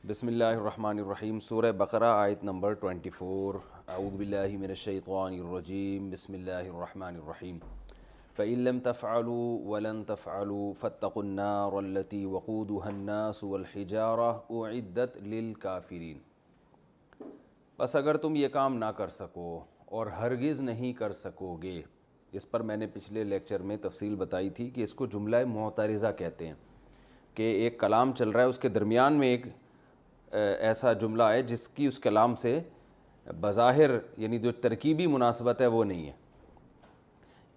بسم اللہ الرحمن الرحیم۔ سورہ بقرہ آیت نمبر 24۔ اعوذ باللہ من الشیطان الرجیم، بسم اللہ الرحمن الرحیم۔ فَإِن لَمْ تَفْعَلُوا وَلَن تَفْعَلُوا فَاتَّقُوا النَّارَ الَّتِي وَقُودُهَا النَّاسُ وَالْحِجَارَةُ أُعِدَّتْ لِلْكَافِرِينَ۔ بس اگر تم یہ کام نہ کر سکو اور ہرگز نہیں کر سکو گے، اس پر میں نے پچھلے لیکچر میں تفصیل بتائی تھی کہ اس کو جملہ معترضہ کہتے ہیں، کہ ایک کلام چل رہا ہے، اس کے درمیان میں ایک ایسا جملہ ہے جس کی اس کلام سے بظاہر یعنی جو ترکیبی مناسبت ہے وہ نہیں ہے۔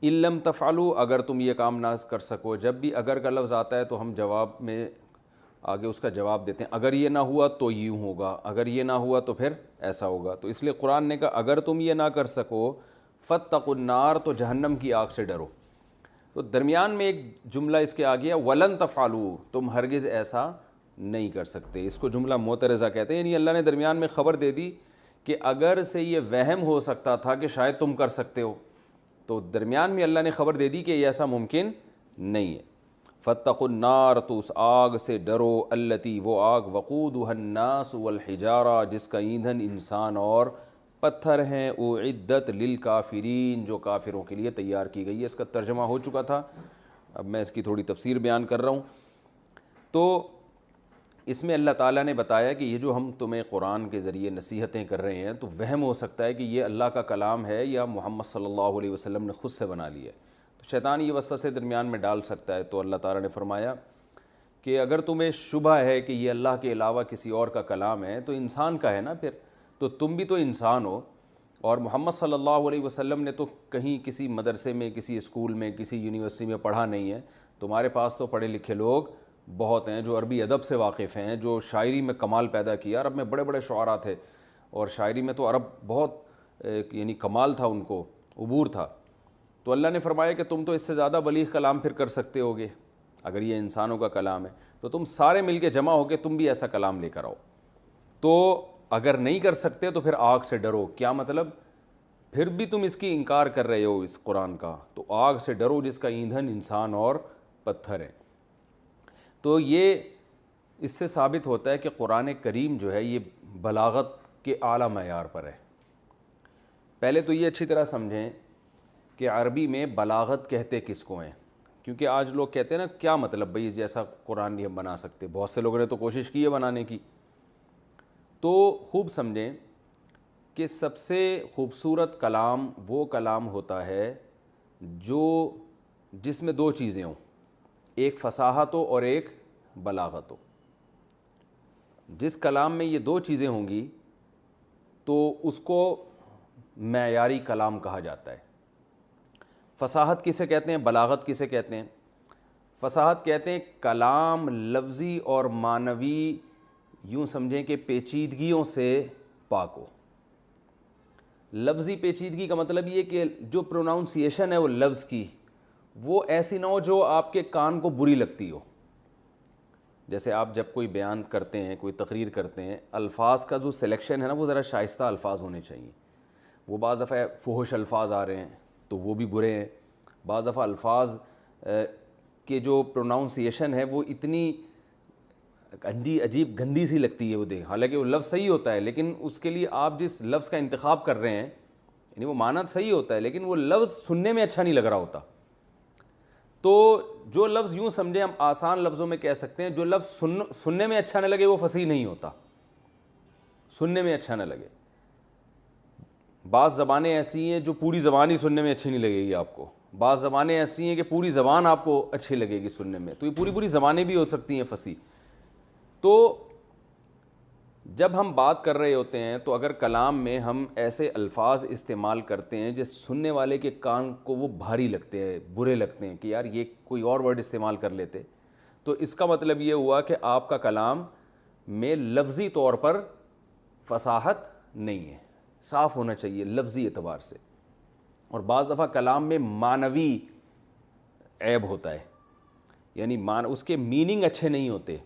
ان لم تفعلوا، اگر تم یہ کام نہ کر سکو، جب بھی اگر کا لفظ آتا ہے تو ہم جواب میں آگے اس کا جواب دیتے ہیں، اگر یہ نہ ہوا تو یوں ہوگا، اگر یہ نہ ہوا تو پھر ایسا ہوگا۔ تو اس لیے قرآن نے کہا اگر تم یہ نہ کر سکو فاتقوا النار، تو جہنم کی آگ سے ڈرو۔ تو درمیان میں ایک جملہ اس کے آ گیا ولن تفعلوا، تم ہرگز ایسا نہیں کر سکتے، اس کو جملہ معترضہ کہتے ہیں۔ یعنی اللہ نے درمیان میں خبر دے دی کہ اگر سے یہ وہم ہو سکتا تھا کہ شاید تم کر سکتے ہو، تو درمیان میں اللہ نے خبر دے دی کہ یہ ایسا ممکن نہیں ہے۔ فاتقوا النار، تو اس آگ سے ڈرو، التی، وہ آگ، وقودها الناس والحجارہ، جس کا ایندھن انسان اور پتھر ہیں، اعدت للکافرین، جو کافروں کے لیے تیار کی گئی ہے۔ اس کا ترجمہ ہو چکا تھا، اب میں اس کی تھوڑی تفسیر بیان کر رہا ہوں۔ تو اس میں اللہ تعالیٰ نے بتایا کہ یہ جو ہم تمہیں قرآن کے ذریعے نصیحتیں کر رہے ہیں تو وہم ہو سکتا ہے کہ یہ اللہ کا کلام ہے یا محمد صلی اللہ علیہ وسلم نے خود سے بنا لیا ہے، تو شیطان یہ وسوسے درمیان میں ڈال سکتا ہے۔ تو اللہ تعالیٰ نے فرمایا کہ اگر تمہیں شبہ ہے کہ یہ اللہ کے علاوہ کسی اور کا کلام ہے تو انسان کا ہے نا، پھر تو تم بھی تو انسان ہو، اور محمد صلی اللہ علیہ وسلم نے تو کہیں کسی مدرسے میں، کسی اسکول میں، کسی یونیورسٹی میں پڑھا نہیں ہے۔ تمہارے پاس تو پڑھے لکھے لوگ بہت ہیں جو عربی ادب سے واقف ہیں، جو شاعری میں کمال پیدا کیا۔ عرب میں بڑے بڑے شعراء تھے، اور شاعری میں تو عرب بہت یعنی کمال تھا، ان کو عبور تھا۔ تو اللہ نے فرمایا کہ تم تو اس سے زیادہ بلیغ کلام پھر کر سکتے ہوگے، اگر یہ انسانوں کا کلام ہے تو تم سارے مل کے جمع ہو کے تم بھی ایسا کلام لے کر آؤ۔ تو اگر نہیں کر سکتے تو پھر آگ سے ڈرو۔ کیا مطلب؟ پھر بھی تم اس کی انکار کر رہے ہو اس قرآن کا، تو آگ سے ڈرو جس کا ایندھن انسان اور پتھر ہے۔ تو یہ اس سے ثابت ہوتا ہے کہ قرآن کریم جو ہے یہ بلاغت کے اعلیٰ معیار پر ہے۔ پہلے تو یہ اچھی طرح سمجھیں کہ عربی میں بلاغت کہتے کس کو ہیں، کیونکہ آج لوگ کہتے ہیں نا کیا مطلب بھئی جیسا قرآن نہیں ہم بنا سکتے، بہت سے لوگوں نے تو کوشش کی ہے بنانے کی۔ تو خوب سمجھیں کہ سب سے خوبصورت کلام وہ کلام ہوتا ہے جس میں دو چیزیں ہوں، ایک فصاحت ہو اور ایک بلاغت ہو۔ جس کلام میں یہ دو چیزیں ہوں گی تو اس کو معیاری کلام کہا جاتا ہے۔ فصاحت کسے کہتے ہیں، بلاغت کسے کہتے ہیں؟ فصاحت کہتے ہیں کلام لفظی اور معنوی یوں سمجھیں کہ پیچیدگیوں سے پاک ہو۔ لفظی پیچیدگی کا مطلب یہ کہ جو پروناؤنسیشن ہے وہ لفظ کی، وہ ایسی نہ ہو جو آپ کے کان کو بری لگتی ہو۔ جیسے آپ جب کوئی بیان کرتے ہیں، کوئی تقریر کرتے ہیں، الفاظ کا جو سلیکشن ہے نا وہ ذرا شائستہ الفاظ ہونے چاہیے۔ وہ بعض دفعہ فحش الفاظ آ رہے ہیں تو وہ بھی برے ہیں، بعض دفعہ الفاظ کے جو پروناؤنسیشن ہے وہ اتنی عجیب گندی سی لگتی ہے وہ دیکھ، حالانکہ وہ لفظ صحیح ہوتا ہے لیکن اس کے لیے آپ جس لفظ کا انتخاب کر رہے ہیں یعنی وہ معنی صحیح ہوتا ہے لیکن وہ لفظ سننے میں اچھا نہیں لگ رہا ہوتا۔ تو جو لفظ یوں سمجھیں ہم آسان لفظوں میں کہہ سکتے ہیں، جو لفظ سننے میں اچھا نہ لگے وہ فصیح نہیں ہوتا، سننے میں اچھا نہ لگے۔ بعض زبانیں ایسی ہیں جو پوری زبان ہی سننے میں اچھی نہیں لگے گی آپ کو، بعض زبانیں ایسی ہیں کہ پوری زبان آپ کو اچھی لگے گی سننے میں، تو یہ پوری زبانیں بھی ہو سکتی ہیں فصیح۔ تو جب ہم بات کر رہے ہوتے ہیں تو اگر کلام میں ہم ایسے الفاظ استعمال کرتے ہیں جس سننے والے کے کان کو وہ بھاری لگتے ہیں، برے لگتے ہیں کہ یار یہ کوئی اور ورڈ استعمال کر لیتے، تو اس کا مطلب یہ ہوا کہ آپ کا کلام میں لفظی طور پر فصاحت نہیں ہے، صاف ہونا چاہیے لفظی اعتبار سے۔ اور بعض دفعہ کلام میں معنوی عیب ہوتا ہے، یعنی اس کے میننگ اچھے نہیں ہوتے،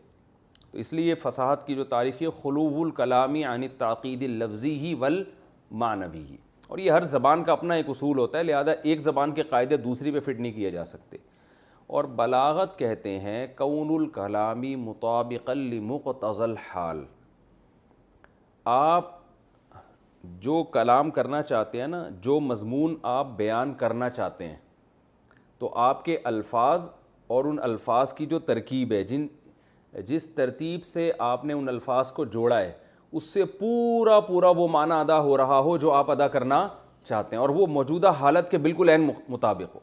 تو اس لیے فصاحت کی جو تعریف کی خلو الکلامی عن التعقید اللفظی ہی والمعنوی ہی، اور یہ ہر زبان کا اپنا ایک اصول ہوتا ہے، لہذا ایک زبان کے قاعدے دوسری پہ فٹ نہیں کیے جا سکتے۔ اور بلاغت کہتے ہیں کون الکلامی مطابقا لمقتضی الحال، آپ جو کلام کرنا چاہتے ہیں نا, جو مضمون آپ بیان کرنا چاہتے ہیں, تو آپ کے الفاظ اور ان الفاظ کی جو ترکیب ہے, جس ترتیب سے آپ نے ان الفاظ کو جوڑا ہے, اس سے پورا وہ معنی ادا ہو رہا ہو جو آپ ادا کرنا چاہتے ہیں, اور وہ موجودہ حالت کے بالکل عین مطابق ہو.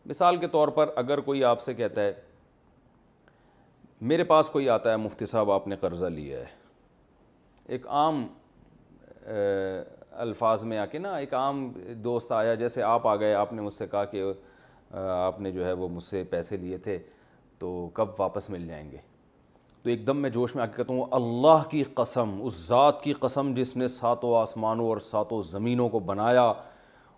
مثال کے طور پر اگر کوئی آپ سے کہتا ہے, میرے پاس کوئی آتا ہے, مفتی صاحب آپ نے قرضہ لیا ہے, ایک عام الفاظ میں آ کے نا, ایک عام دوست آیا, جیسے آپ آ گئے, آپ نے مجھ سے کہا کہ آپ نے جو ہے وہ مجھ سے پیسے لیے تھے تو کب واپس مل جائیں گے. تو ایک دم میں جوش میں آ کے کہتا ہوں, اللہ کی قسم, اس ذات کی قسم جس نے ساتوں آسمانوں اور ساتوں زمینوں کو بنایا,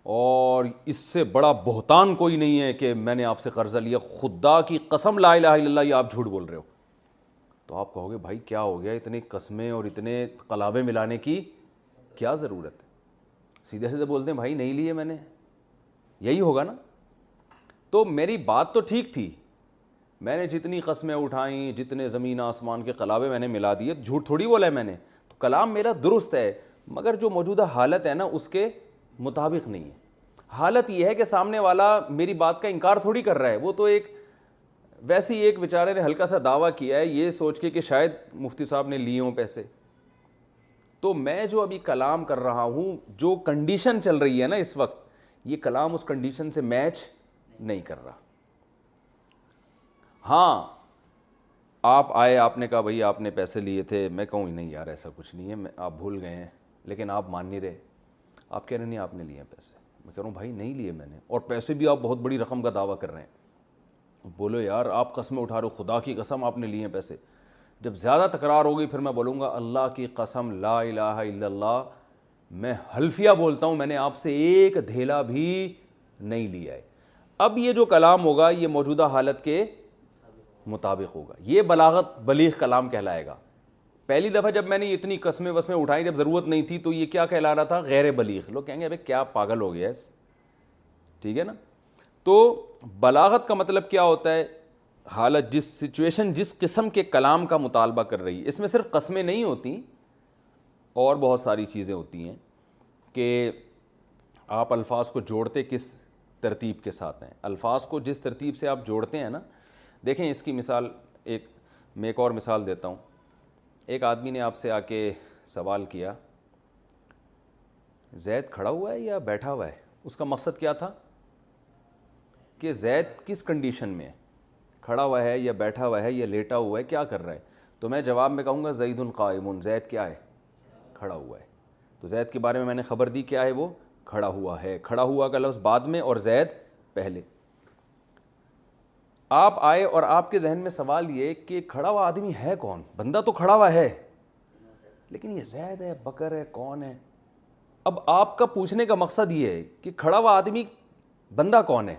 اور اس سے بڑا بہتان کوئی نہیں ہے کہ میں نے آپ سے قرضہ لیا, خدا کی قسم لا الہ الا اللہ, یہ آپ جھوٹ بول رہے ہو. تو آپ کہو گے بھائی کیا ہو گیا, اتنی قسمیں اور اتنے قلابے ملانے کی کیا ضرورت ہے؟ سیدھے سیدھے بولتے ہیں بھائی نہیں لیے میں نے, یہی ہوگا نا. تو میری بات تو ٹھیک تھی, میں نے جتنی قسمیں اٹھائیں, جتنے زمین آسمان کے قلابے میں نے ملا دیے, جھوٹ تھوڑی بولا ہے میں نے. تو کلام میرا درست ہے, مگر جو موجودہ حالت ہے نا اس کے مطابق نہیں ہے. حالت یہ ہے کہ سامنے والا میری بات کا انکار تھوڑی کر رہا ہے, وہ تو ویسے ہی ایک بیچارے نے ہلکا سا دعویٰ کیا ہے یہ سوچ کے کہ شاید مفتی صاحب نے لیے ہوں پیسے. تو میں جو ابھی کلام کر رہا ہوں, جو کنڈیشن چل رہی ہے نا اس وقت, یہ کلام اس کنڈیشن سے میچ نہیں کر رہا. ہاں آپ آئے, آپ نے کہا بھائی آپ نے پیسے لیے تھے, میں کہوں نہیں یار ایسا کچھ نہیں ہے, آپ بھول گئے ہیں, لیکن آپ مان نہیں رہے. آپ کہہ رہے نہیں آپ نے لیے پیسے, میں کہہ رہا ہوں بھائی نہیں لیے میں نے, اور پیسے بھی آپ بہت بڑی رقم کا دعویٰ کر رہے ہیں. بولو یار آپ قسمیں اٹھا رہے ہو, خدا کی قسم آپ نے لیے ہیں پیسے. جب زیادہ تکرار ہوگی پھر میں بولوں گا اللہ کی قسم لا الہ الا اللہ, میں حلفیہ بولتا ہوں میں نے آپ سے ایک دھیلا بھی نہیں لیا ہے. اب یہ جو کلام ہوگا یہ موجودہ حالت کے مطابق ہوگا, یہ بلاغت بلیغ کلام کہلائے گا. پہلی دفعہ جب میں نے اتنی قسمیں وسمیں اٹھائیں جب ضرورت نہیں تھی تو یہ کیا کہلا رہا تھا, غیر بلیغ. لوگ کہیں گے ابے کیا پاگل ہو گیا ہے, ٹھیک ہے نا. تو بلاغت کا مطلب کیا ہوتا ہے, حالت, جس سچویشن, جس قسم کے کلام کا مطالبہ کر رہی ہے. اس میں صرف قسمیں نہیں ہوتی, اور بہت ساری چیزیں ہوتی ہیں کہ آپ الفاظ کو جوڑتے کس ترتیب کے ساتھ ہیں. الفاظ کو جس ترتیب سے آپ جوڑتے ہیں نا, دیکھیں اس کی مثال میں ایک اور مثال دیتا ہوں. ایک آدمی نے آپ سے آ کے سوال کیا, زید کھڑا ہوا ہے یا بیٹھا ہوا ہے. اس کا مقصد کیا تھا کہ زید کس کنڈیشن میں ہے, کھڑا ہوا ہے یا بیٹھا ہوا ہے یا لیٹا ہوا ہے, کیا کر رہا ہے. تو میں جواب میں کہوں گا زید قائم, زید کیا ہے, کھڑا ہوا ہے. تو زید کے بارے میں نے خبر دی, کیا ہے وہ, کھڑا ہوا ہے. کھڑا ہوا کا لفظ بعد میں اور زید پہلے. آپ آئے اور آپ کے ذہن میں سوال یہ کہ کھڑا ہوا آدمی ہے کون, بندہ تو کھڑا ہوا ہے لیکن یہ زید ہے, بکر ہے, کون ہے. اب آپ کا پوچھنے کا مقصد یہ ہے کہ کھڑا ہوا آدمی بندہ کون ہے.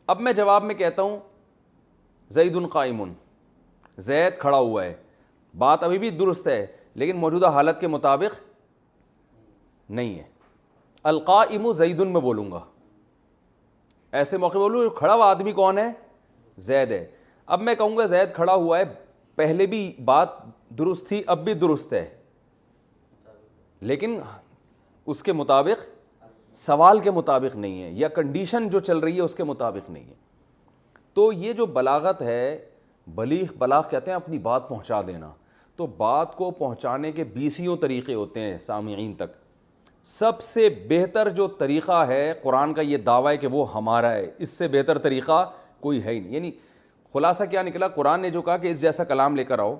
اب میں جواب میں کہتا ہوں زید قائم, زید کھڑا ہوا ہے. بات ابھی بھی درست ہے لیکن موجودہ حالت کے مطابق نہیں ہے. القائم زید میں بولوں گا, ایسے موقع بولوں کھڑا ہوا آدمی کون ہے, زید ہے. اب میں کہوں گا زید کھڑا ہوا ہے, پہلے بھی بات درست تھی, اب بھی درست ہے, لیکن اس کے مطابق, سوال کے مطابق نہیں ہے, یا کنڈیشن جو چل رہی ہے اس کے مطابق نہیں ہے. تو یہ جو بلاغت ہے, بلاغ کہتے ہیں اپنی بات پہنچا دینا. تو بات کو پہنچانے کے 20 طریقے ہوتے ہیں سامعین تک. سب سے بہتر جو طریقہ ہے قرآن کا یہ دعویٰ ہے کہ وہ ہمارا ہے, اس سے بہتر طریقہ کوئی ہے ہی نہیں. یعنی خلاصہ کیا نکلا, قرآن نے جو کہا کہ اس جیسا کلام لے کر آؤ,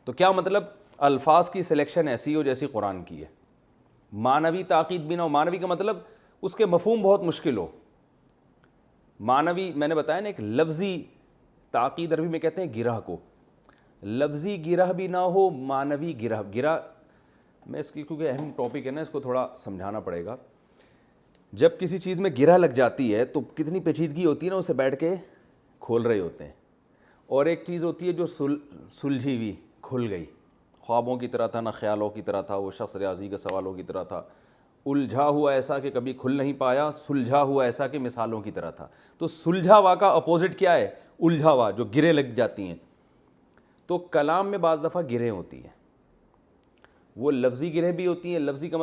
تو کیا مطلب, الفاظ کی سلیکشن ایسی ہو جیسی قرآن کی ہے. معنوی تاکید بھی نہ ہو. معنوی کا مطلب اس کے مفہوم بہت مشکل ہو. معنوی میں نے بتایا نا, ایک لفظی تاکید عربی میں کہتے ہیں گرہ کو, لفظی گرہ بھی نہ ہو, معنوی گرہ میں اس کی, کیونکہ اہم ٹاپک ہے نا, اس کو تھوڑا سمجھانا پڑے گا. جب کسی چیز میں گرہ لگ جاتی ہے تو کتنی پیچیدگی ہوتی ہے نا, اسے بیٹھ کے کھول رہے ہوتے ہیں. اور ایک چیز ہوتی ہے جو سلجھی ہوئی, کھل گئی, خوابوں کی طرح تھا نہ خیالوں کی طرح تھا, وہ شخص ریاضی کے سوالوں کی طرح تھا, الجھا ہوا ایسا کہ کبھی کھل نہیں پایا, سلجھا ہوا ایسا کہ مثالوں کی طرح تھا. تو سلجھا ہوا کا اپوزٹ کیا ہے, الجھا ہوا, جو گرے لگ جاتی ہیں. تو کلام میں بعض دفعہ گریں ہوتی ہیں. وہ لفظی گرہ بھی ہوتی ہیں. لفظی کا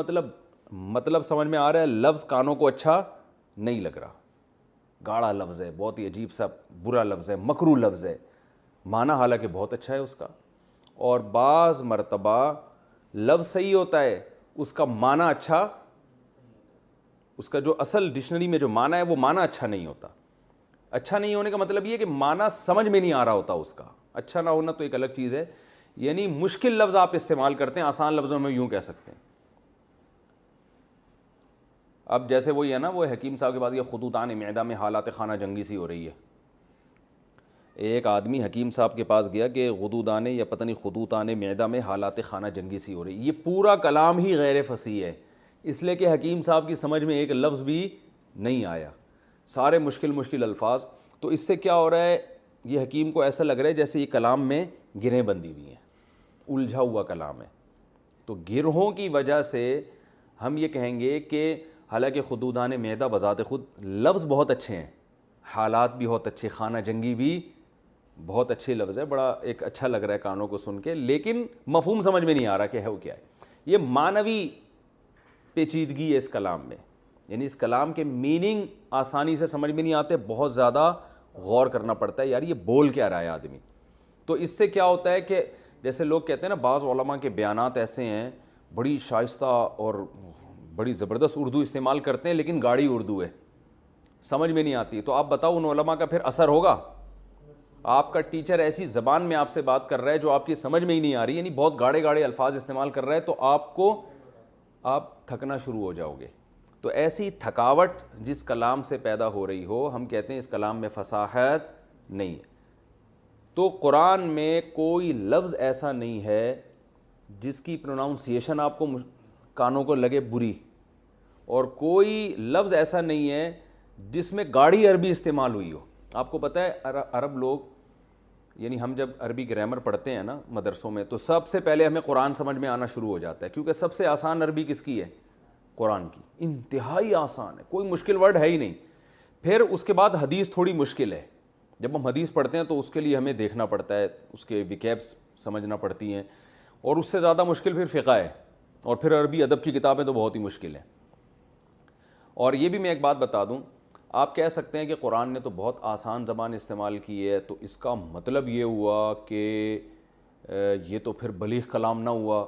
مطلب سمجھ میں آ رہا ہے, لفظ کانوں کو اچھا نہیں لگ رہا, گاڑا لفظ ہے, بہت ہی عجیب سا برا لفظ ہے, مکروہ لفظ ہے, معنی حالانکہ بہت اچھا ہے اس کا. اور بعض مرتبہ لفظ صحیح ہوتا ہے, اس کا معنی اچھا, اس کا جو اصل ڈکشنری میں جو معنی ہے وہ معنی اچھا نہیں ہوتا. اچھا نہیں ہونے کا مطلب یہ کہ معنی سمجھ میں نہیں آ رہا ہوتا اس کا. اچھا نہ ہونا تو ایک الگ چیز ہے, یعنی مشکل لفظ آپ استعمال کرتے ہیں, آسان لفظوں میں یوں کہہ سکتے ہیں. اب جیسے وہی ہے نا, وہ حکیم صاحب کے پاس یہ خطوطان معدہ میں حالات خانہ جنگی سی ہو رہی ہے. ایک آدمی حکیم صاحب کے پاس گیا کہ غدودان یا پتہ نہیں خطوطان معدہ میں حالات خانہ جنگی سی ہو رہی. یہ پورا کلام ہی غیر فصیح ہے, اس لیے کہ حکیم صاحب کی سمجھ میں ایک لفظ بھی نہیں آیا, سارے مشکل الفاظ. تو اس سے کیا ہو رہا ہے, یہ حکیم کو ایسا لگ رہا ہے جیسے یہ کلام میں گرہیں بندی ہوئی ہیں, الجھا ہوا کلام ہے. تو گرہوں کی وجہ سے ہم یہ کہیں گے کہ حالانکہ خدودان معدہ بذات خود لفظ بہت اچھے ہیں, حالات بھی بہت اچھے, خانہ جنگی بھی بہت اچھے لفظ ہے, بڑا ایک اچھا لگ رہا ہے کانوں کو سن کے, لیکن مفہوم سمجھ میں نہیں آ رہا کہ ہے وہ کیا ہے. یہ معنوی پیچیدگی ہے اس کلام میں, یعنی اس کلام کے میننگ آسانی سے سمجھ میں نہیں آتے, بہت زیادہ غور کرنا پڑتا ہے یار یہ بول کیا رہا ہے آدمی. تو اس سے کیا ہوتا ہے کہ جیسے لوگ کہتے ہیں نا, بعض علماء کے بیانات ایسے ہیں, بڑی شائستہ اور بڑی زبردست اردو استعمال کرتے ہیں لیکن گاڑی اردو ہے, سمجھ میں نہیں آتی. تو آپ بتاؤ ان علماء کا پھر اثر ہوگا؟ آپ کا ٹیچر ایسی زبان میں آپ سے بات کر رہا ہے جو آپ کی سمجھ میں ہی نہیں آ رہی, یعنی بہت گاڑے الفاظ استعمال کر رہا ہے, تو آپ تھکنا شروع ہو جاؤ گے. تو ایسی تھکاوٹ جس کلام سے پیدا ہو رہی ہو, ہم کہتے ہیں اس کلام میں فصاحت نہیں ہے. تو قرآن میں کوئی لفظ ایسا نہیں ہے جس کی پروناؤنسیشن آپ کو کانوں کو لگے بری, اور کوئی لفظ ایسا نہیں ہے جس میں گاڑی عربی استعمال ہوئی ہو. آپ کو پتہ ہے عرب لوگ, یعنی ہم جب عربی گرامر پڑھتے ہیں نا مدرسوں میں, تو سب سے پہلے ہمیں قرآن سمجھ میں آنا شروع ہو جاتا ہے, کیونکہ سب سے آسان عربی کس کی ہے؟ قرآن کی. انتہائی آسان ہے, کوئی مشکل ورڈ ہے ہی نہیں. پھر اس کے بعد حدیث تھوڑی مشکل ہے, جب ہم حدیث پڑھتے ہیں تو اس کے لیے ہمیں دیکھنا پڑتا ہے, اس کے وکیبس سمجھنا پڑتی ہیں, اور اس سے زیادہ مشکل پھر فقہ ہے, اور پھر عربی ادب کی کتابیں تو بہت ہی مشکل ہیں. اور یہ بھی میں ایک بات بتا دوں, آپ کہہ سکتے ہیں کہ قرآن نے تو بہت آسان زبان استعمال کی ہے, تو اس کا مطلب یہ ہوا کہ یہ تو پھر بلیغ کلام نہ ہوا.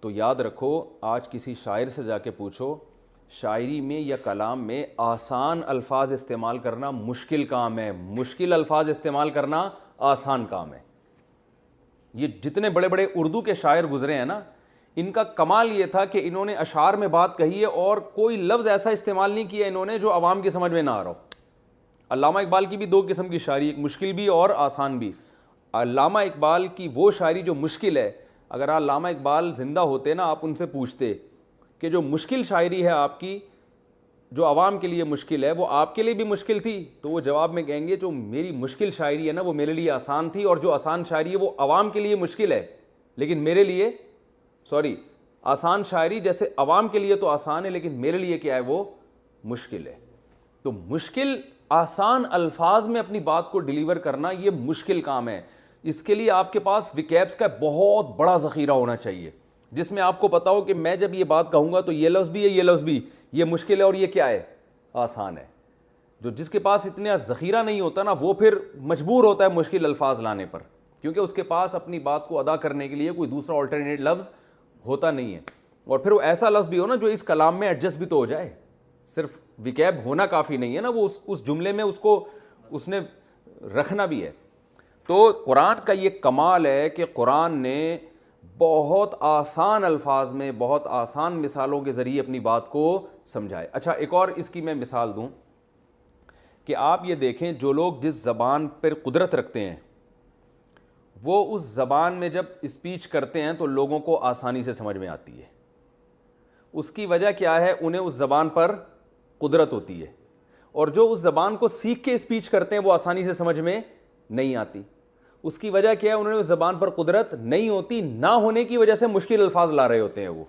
تو یاد رکھو, آج کسی شاعر سے جا کے پوچھو, شاعری میں یا کلام میں آسان الفاظ استعمال کرنا مشکل کام ہے, مشکل الفاظ استعمال کرنا آسان کام ہے. یہ جتنے بڑے بڑے اردو کے شاعر گزرے ہیں نا, ان کا کمال یہ تھا کہ انہوں نے اشعار میں بات کہی ہے اور کوئی لفظ ایسا استعمال نہیں کیا انہوں نے جو عوام کی سمجھ میں نہ آ رہا ہو. علامہ اقبال کی بھی دو قسم کی شاعری, ایک مشکل بھی اور آسان بھی. علامہ اقبال کی وہ شاعری جو مشکل ہے, اگر علامہ اقبال زندہ ہوتے نا, آپ ان سے پوچھتے کہ جو مشکل شاعری ہے آپ کی, جو عوام کے لیے مشکل ہے, وہ آپ کے لیے بھی مشکل تھی, تو وہ جواب میں کہیں گے جو میری مشکل شاعری ہے نا وہ میرے لیے آسان تھی, اور جو آسان شاعری ہے وہ عوام کے لیے مشکل ہے لیکن میرے لیے آسان شاعری جیسے عوام کے لیے تو آسان ہے لیکن میرے لیے کیا ہے, وہ مشکل ہے. تو مشکل آسان الفاظ میں اپنی بات کو ڈیلیور کرنا یہ مشکل کام ہے. اس کے لیے آپ کے پاس وکیبس کا بہت بڑا ذخیرہ ہونا چاہیے, جس میں آپ کو پتا ہو کہ میں جب یہ بات کہوں گا تو یہ لفظ بھی ہے, یہ لفظ بھی, یہ مشکل ہے اور یہ کیا ہے, آسان ہے. جو جس کے پاس اتنا ذخیرہ نہیں ہوتا نا, وہ پھر مجبور ہوتا ہے مشکل الفاظ لانے پر, کیونکہ اس کے پاس اپنی بات کو ادا کرنے کے لیے کوئی دوسرا آلٹرنیٹ لفظ ہوتا نہیں ہے. اور پھر وہ ایسا لفظ بھی ہو نا جو اس کلام میں ایڈجسٹ بھی تو ہو جائے, صرف وکیب ہونا کافی نہیں ہے نا, وہ اس جملے میں اس نے رکھنا بھی ہے. تو قرآن کا یہ کمال ہے کہ قرآن نے بہت آسان الفاظ میں, بہت آسان مثالوں کے ذریعے اپنی بات کو سمجھائے. اچھا, ایک اور اس کی میں مثال دوں کہ آپ یہ دیکھیں, جو لوگ جس زبان پر قدرت رکھتے ہیں وہ اس زبان میں جب اسپیچ کرتے ہیں تو لوگوں کو آسانی سے سمجھ میں آتی ہے. اس کی وجہ کیا ہے, انہیں اس زبان پر قدرت ہوتی ہے, اور جو اس زبان کو سیکھ کے اسپیچ کرتے ہیں وہ آسانی سے سمجھ میں نہیں آتی. اس کی وجہ کیا ہے, انہوں نے اس زبان پر قدرت نہیں ہوتی, نہ ہونے کی وجہ سے مشکل الفاظ لا رہے ہوتے ہیں وہ,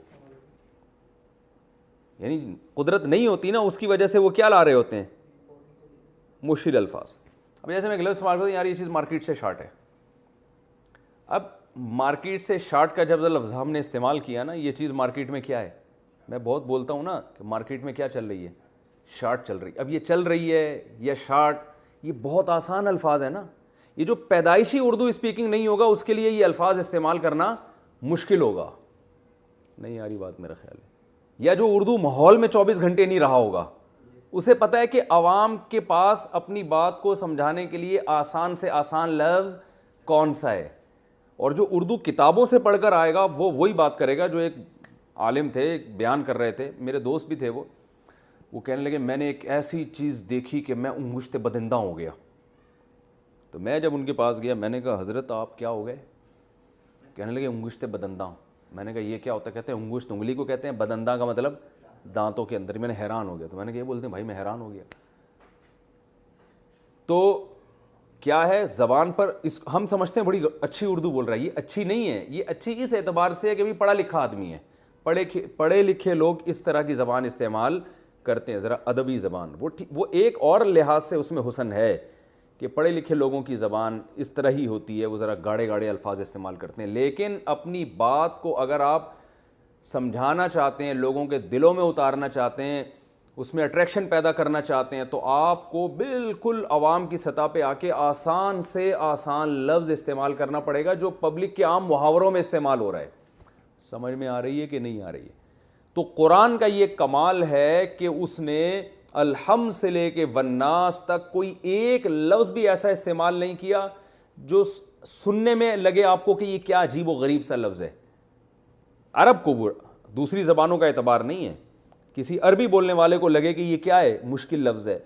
یعنی قدرت نہیں ہوتی نا, اس کی وجہ سے وہ کیا لا رہے ہوتے ہیں, مشکل الفاظ. اب جیسے میں ایک لفظ استعمال کرتا ہوں, یار یہ چیز مارکیٹ سے شارٹ ہے. اب مارکیٹ سے شارٹ کا جب لفظ ہم نے استعمال کیا نا, یہ چیز مارکیٹ میں کیا ہے, میں بہت بولتا ہوں نا کہ مارکیٹ میں کیا چل رہی ہے, شارٹ چل رہی. اب یہ چل رہی ہے یا شارٹ, یہ بہت آسان الفاظ ہیں نا. یہ جو پیدائشی اردو اسپیکنگ نہیں ہوگا اس کے لیے یہ الفاظ استعمال کرنا مشکل ہوگا. نہیں آ رہی بات میرا خیال ہے. یا جو اردو ماحول میں 24 گھنٹے نہیں رہا ہوگا, اسے پتہ ہے کہ عوام کے پاس اپنی بات کو سمجھانے کے لیے آسان سے آسان لفظ کون سا ہے, اور جو اردو کتابوں سے پڑھ کر آئے گا وہ وہی بات کرے گا. جو ایک عالم تھے, ایک بیان کر رہے تھے, میرے دوست بھی تھے, وہ کہنے لگے میں نے ایک ایسی چیز دیکھی کہ میں انگشت بدندہ ہو گیا. تو میں جب ان کے پاس گیا میں نے کہا حضرت آپ کیا ہو گئے؟ کہنے لگے انگشت بدندہ. میں نے کہا یہ کیا ہوتا ہے؟ کہتے ہیں انگشت انگلی کو کہتے ہیں, بدندہ کا مطلب دانتوں کے اندر. میں نے حیران ہو گیا. تو میں نے کہا یہ بولتے ہیں بھائی میں حیران ہو گیا. تو کیا ہے زبان پر ہم سمجھتے ہیں بڑی اچھی اردو بول رہا ہے, یہ اچھی نہیں ہے. یہ اچھی اس اعتبار سے ہے کہ پڑھا لکھا آدمی ہے, پڑھے لکھے لوگ اس طرح کی زبان استعمال کرتے ہیں, ذرا ادبی زبان. وہ ایک اور لحاظ سے اس میں حسن ہے کہ پڑھے لکھے لوگوں کی زبان اس طرح ہی ہوتی ہے, وہ ذرا گاڑے گاڑے الفاظ استعمال کرتے ہیں. لیکن اپنی بات کو اگر آپ سمجھانا چاہتے ہیں, لوگوں کے دلوں میں اتارنا چاہتے ہیں, اس میں اٹریکشن پیدا کرنا چاہتے ہیں, تو آپ کو بالکل عوام کی سطح پہ آ کے آسان سے آسان لفظ استعمال کرنا پڑے گا جو پبلک کے عام محاوروں میں استعمال ہو رہا ہے. سمجھ میں آ رہی ہے کہ نہیں آ رہی ہے؟ تو قرآن کا یہ کمال ہے کہ اس نے الحمد سے لے کے والناس تک کوئی ایک لفظ بھی ایسا استعمال نہیں کیا جو سننے میں لگے آپ کو کہ یہ کیا عجیب و غریب سا لفظ ہے. عرب کو, دوسری زبانوں کا اعتبار نہیں ہے, کسی عربی بولنے والے کو لگے کہ یہ کیا ہے, مشکل لفظ ہے.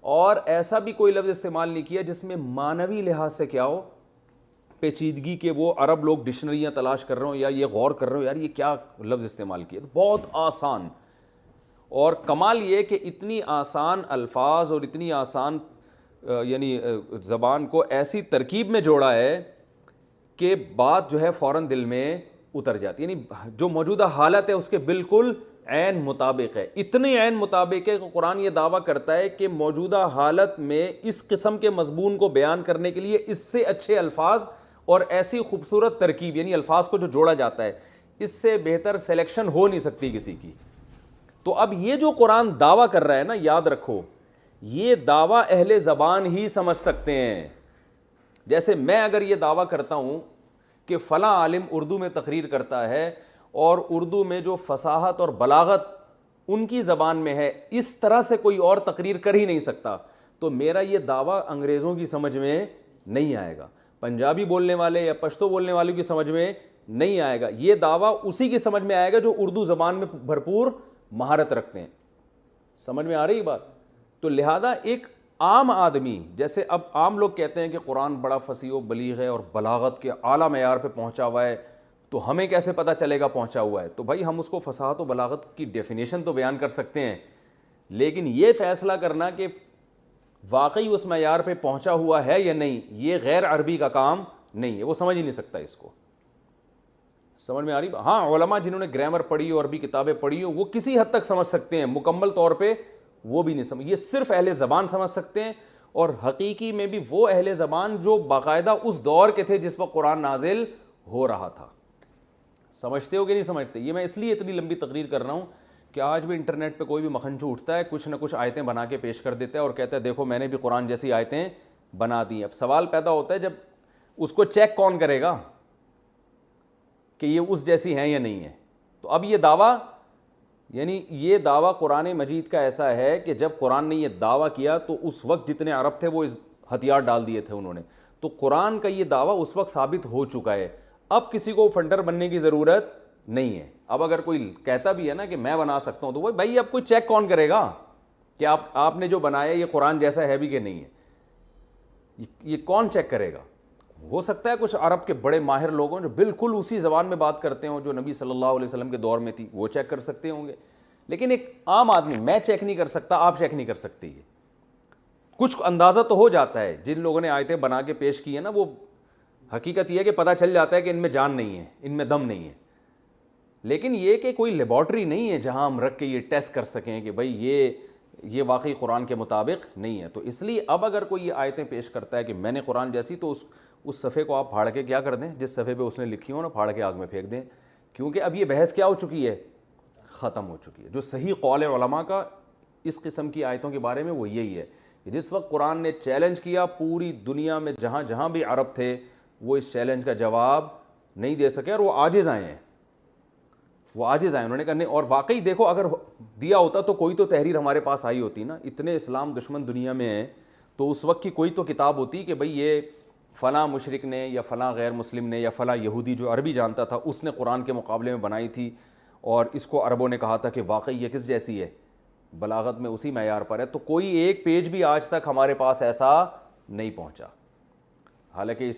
اور ایسا بھی کوئی لفظ استعمال نہیں کیا جس میں معنوی لحاظ سے کیا ہو, پیچیدگی کے وہ عرب لوگ ڈکشنریاں تلاش کر رہے ہوں یا یہ غور کر رہے ہوں یار یہ کیا لفظ استعمال کیا. بہت آسان. اور کمال یہ کہ اتنی آسان الفاظ اور اتنی آسان یعنی زبان کو ایسی ترکیب میں جوڑا ہے کہ بات جو ہے فوراً دل میں اتر جاتی. یعنی جو موجودہ حالت ہے اس کے بالکل عین مطابق ہے. اتنے عین مطابق ہے کہ قرآن یہ دعویٰ کرتا ہے کہ موجودہ حالت میں اس قسم کے مضمون کو بیان کرنے کے لیے اس سے اچھے الفاظ اور ایسی خوبصورت ترکیب, یعنی الفاظ کو جو جوڑا جاتا ہے, اس سے بہتر سلیکشن ہو نہیں سکتی کسی کی. تو اب یہ جو قرآن دعویٰ کر رہا ہے نا, یاد رکھو یہ دعویٰ اہل زبان ہی سمجھ سکتے ہیں. جیسے میں اگر یہ دعویٰ کرتا ہوں کہ فلاں عالم اردو میں تقریر کرتا ہے اور اردو میں جو فصاحت اور بلاغت ان کی زبان میں ہے اس طرح سے کوئی اور تقریر کر ہی نہیں سکتا, تو میرا یہ دعویٰ انگریزوں کی سمجھ میں نہیں آئے گا, پنجابی بولنے والے یا پشتو بولنے والوں کی سمجھ میں نہیں آئے گا. یہ دعویٰ اسی کی سمجھ میں آئے گا جو اردو زبان میں بھرپور مہارت رکھتے ہیں. سمجھ میں آ رہی بات؟ تو لہذا ایک عام آدمی, جیسے اب عام لوگ کہتے ہیں کہ قرآن بڑا فصیح و بلیغ ہے اور بلاغت کے اعلیٰ معیار پہ پہنچا ہوا ہے, تو ہمیں کیسے پتہ چلے گا پہنچا ہوا ہے؟ تو بھائی ہم اس کو فصاحت و بلاغت کی ڈیفینیشن تو بیان کر سکتے ہیں, لیکن یہ فیصلہ کرنا کہ واقعی اس معیار پہ پہنچا ہوا ہے یا نہیں, یہ غیر عربی کا کام نہیں ہے, وہ سمجھ ہی نہیں سکتا اس کو. سمجھ میں آ رہی؟ ہاں علماء جنہوں نے گرامر پڑھی اور عربی کتابیں پڑھی ہوں وہ کسی حد تک سمجھ سکتے ہیں, مکمل طور پہ وہ بھی نہیں سمجھ. یہ صرف اہل زبان سمجھ سکتے ہیں, اور حقیقی میں بھی وہ اہل زبان جو باقاعدہ اس دور کے تھے جس وقت قرآن نازل ہو رہا تھا. سمجھتے ہو کہ نہیں سمجھتے؟ یہ میں اس لیے اتنی لمبی تقریر کر رہا ہوں کہ آج بھی انٹرنیٹ پہ کوئی بھی مکھنچو اٹھتا ہے, کچھ نہ کچھ آیتیں بنا کے پیش کر دیتا ہے اور کہتا ہے دیکھو میں نے بھی قرآن جیسی آیتیں بنا دی. اب سوال پیدا ہوتا ہے جب اس کو چیک کون کرے گا کہ یہ اس جیسی ہیں یا نہیں ہے؟ تو اب یہ دعویٰ, یعنی یہ دعویٰ قرآن مجید کا ایسا ہے کہ جب قرآن نے یہ دعویٰ کیا تو اس وقت جتنے عرب تھے وہ اس ہتھیار ڈال دیے تھے انہوں نے. تو قرآن کا یہ دعویٰ اس وقت ثابت ہو چکا ہے, اب کسی کو فنڈر بننے کی ضرورت نہیں ہے. اب اگر کوئی کہتا بھی ہے نا کہ میں بنا سکتا ہوں, تو بھائی اب کوئی چیک کون کرے گا کہ آپ نے جو بنایا یہ قرآن جیسا ہے بھی کہ نہیں ہے؟ یہ کون چیک کرے گا؟ ہو سکتا ہے کچھ عرب کے بڑے ماہر لوگ ہوں جو بالکل اسی زبان میں بات کرتے ہوں جو نبی صلی اللہ علیہ وسلم کے دور میں تھی, وہ چیک کر سکتے ہوں گے. لیکن ایک عام آدمی, میں چیک نہیں کر سکتا, آپ چیک نہیں کر سکتے. یہ کچھ اندازہ تو ہو جاتا ہے, جن لوگوں نے آیتیں بنا کے پیش کی ہیں نا, وہ حقیقت یہ ہے کہ پتہ چل جاتا ہے کہ ان میں جان نہیں ہے, ان میں دم نہیں ہے. لیکن یہ کہ کوئی لیبارٹری نہیں ہے جہاں ہم رکھ کے یہ ٹیسٹ کر سکیں کہ بھائی یہ واقعی قرآن کے مطابق نہیں ہے. تو اس لیے اب اگر کوئی یہ آیتیں پیش کرتا ہے کہ میں نے قرآن جیسی, تو اس صفحے کو آپ پھاڑ کے کیا کر دیں، جس صفحے پہ اس نے لکھی ہو نا، پھاڑ کے آگ میں پھینک دیں، کیونکہ اب یہ بحث کیا ہو چکی ہے، ختم ہو چکی ہے۔ جو صحیح قول علماء کا اس قسم کی آیتوں کے بارے میں وہ یہی ہے کہ جس وقت قرآن نے چیلنج کیا، پوری دنیا میں جہاں جہاں بھی عرب تھے وہ اس چیلنج کا جواب نہیں دے سکے، اور وہ عاجز آئے ہیں، وہ عاجز آئے، انہوں نے کہا نہیں۔ اور واقعی دیکھو اگر دیا ہوتا تو کوئی تو تحریر ہمارے پاس آئی ہوتی نا، اتنے اسلام دشمن دنیا میں ہیں تو اس وقت کی کوئی تو کتاب ہوتی کہ بھئی یہ فلاں مشرک نے یا فلاں غیر مسلم نے یا فلاں یہودی جو عربی جانتا تھا اس نے قرآن کے مقابلے میں بنائی تھی، اور اس کو عربوں نے کہا تھا کہ واقعی یہ کس جیسی ہے، بلاغت میں اسی معیار پر ہے۔ تو کوئی ایک پیج بھی آج تک ہمارے پاس ایسا نہیں پہنچا، حالانکہ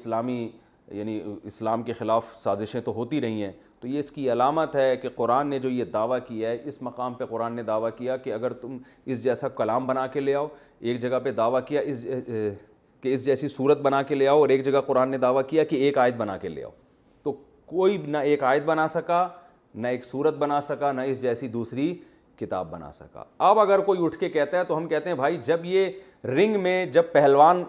اسلام کے خلاف سازشیں تو ہوتی رہی ہیں۔ تو یہ اس کی علامت ہے کہ قرآن نے جو یہ دعویٰ کیا ہے، اس مقام پہ قرآن نے دعویٰ کیا کہ اگر تم اس جیسا کلام بنا کے لے آؤ، ایک جگہ پہ دعویٰ کیا کہ اس جیسی صورت بنا کے لے آؤ، اور ایک جگہ قرآن نے دعویٰ کیا کہ ایک آیت بنا کے لے آؤ، تو کوئی نہ ایک آیت بنا سکا، نہ ایک صورت بنا سکا، نہ اس جیسی دوسری کتاب بنا سکا۔ اب اگر کوئی اٹھ کے کہتا ہے تو ہم کہتے ہیں بھائی جب یہ رنگ میں جب پہلوان